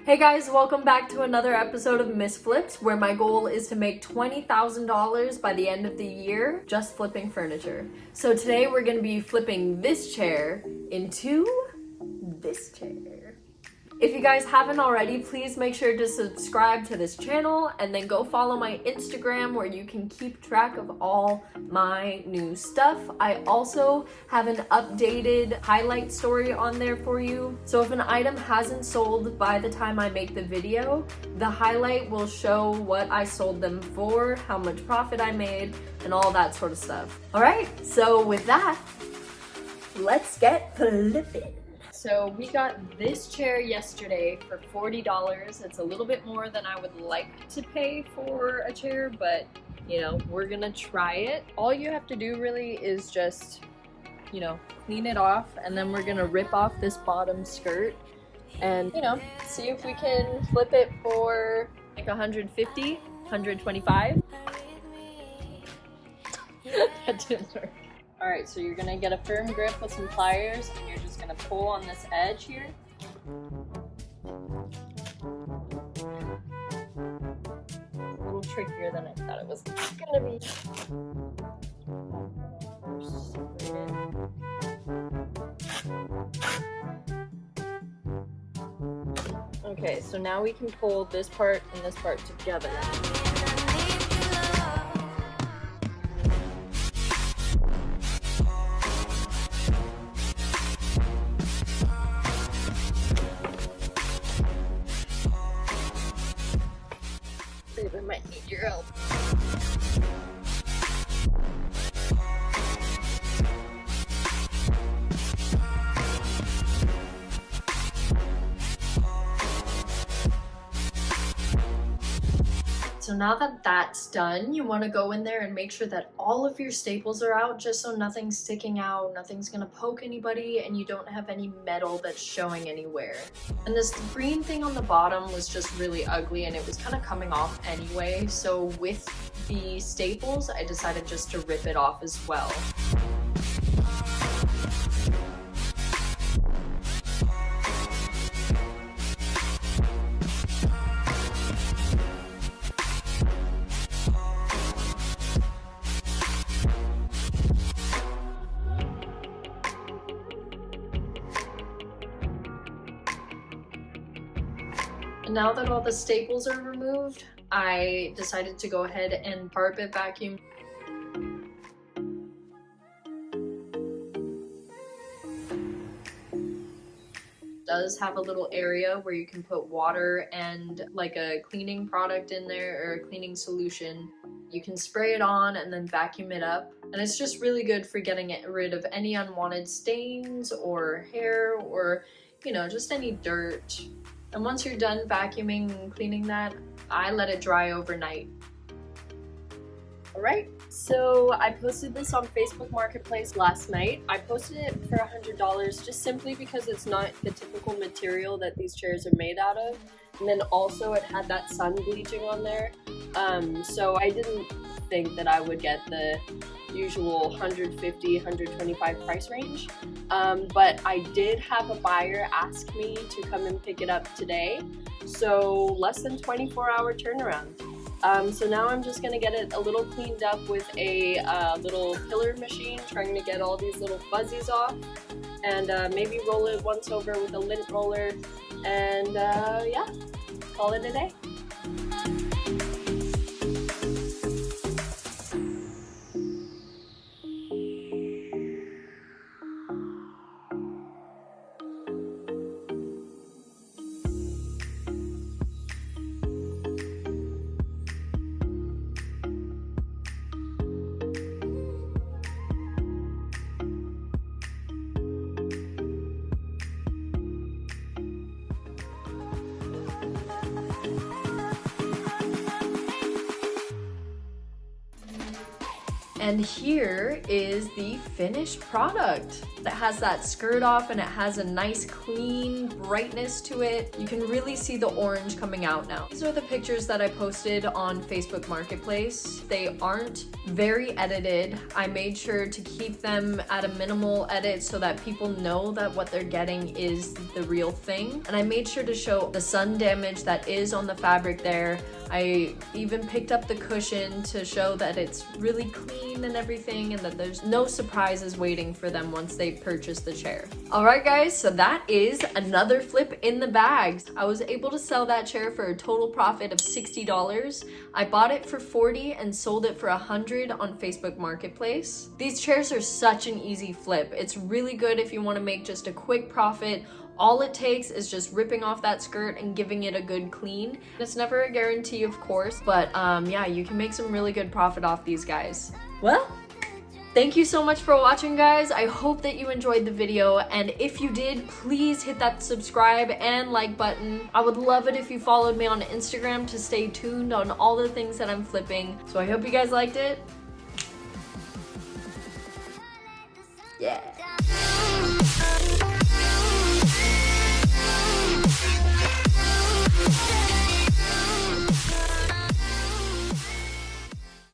Hey guys, welcome back to another episode of Miss Flips, where my goal is to make $20,000 by the end of the year just flipping furniture. So today we're going to be flipping this chair into this chair. If you guys haven't already, please make sure to subscribe to this channel and then go follow my Instagram where you can keep track of all my new stuff. I also have an updated highlight story on there for you. So if an item hasn't sold by the time I make the video, the highlight will show what I sold them for, how much profit I made, and all that sort of stuff. All right, so with that, let's get flipping. So we got this chair yesterday for $40. It's a little bit more than I would like to pay for a chair, but you know, we're gonna try it. All you have to do really is just, you know, clean it off, and then we're gonna rip off this bottom skirt and, you know, see if we can flip it for like 150, 125. That didn't work. All right, so you're gonna get a firm grip with some pliers and you're just gonna pull on this edge here. A little trickier than I thought it was gonna be. Okay, so now we can pull this part and this part together. I might need your help. So now that that's done, you want to go in there and make sure that all of your staples are out, just so nothing's sticking out, nothing's gonna poke anybody, and you don't have any metal that's showing anywhere. And this green thing on the bottom was just really ugly and it was kind of coming off anyway, so with the staples, I decided just to rip it off as well. And now that all the staples are removed, I decided to go ahead and carpet vacuum. It does have a little area where you can put water and like a cleaning product in there, or a cleaning solution. You can spray it on and then vacuum it up. And it's just really good for getting rid of any unwanted stains or hair or, you know, just any dirt. And once you're done vacuuming and cleaning that, I let it dry overnight. Alright, so I posted this on Facebook Marketplace last night. I posted it for $100 just simply because it's not the typical material that these chairs are made out of. And then also it had that sun bleaching on there. So I didn't think that I would get the usual 150, 125 price range. But I did have a buyer ask me to come and pick it up today. So less than 24-hour turnaround. So now I'm just gonna get it a little cleaned up with a little pillar machine, trying to get all these little fuzzies off, and maybe roll it once over with a lint roller, and yeah, call it a day. And here is the finished product. It has that skirt off and it has a nice clean brightness to it. You can really see the orange coming out now. These are the pictures that I posted on Facebook Marketplace. They aren't very edited. I made sure to keep them at a minimal edit so that people know that what they're getting is the real thing. And I made sure to show the sun damage that is on the fabric there. I even picked up the cushion to show that it's really clean and everything, and that there's no surprises waiting for them once they purchase the chair. Alright guys, so that is another flip in the bags. I was able to sell that chair for a total profit of $60. I bought it for $40 and sold it for $100 on Facebook Marketplace. These chairs are such an easy flip. It's really good if you want to make just a quick profit. All it takes is just ripping off that skirt and giving it a good clean. It's never a guarantee, of course, but yeah, you can make some really good profit off these guys. Well, thank you so much for watching, guys. I hope that you enjoyed the video, and if you did, please hit that subscribe and like button. I would love it if you followed me on Instagram to stay tuned on all the things that I'm flipping. So I hope you guys liked it. Yeah.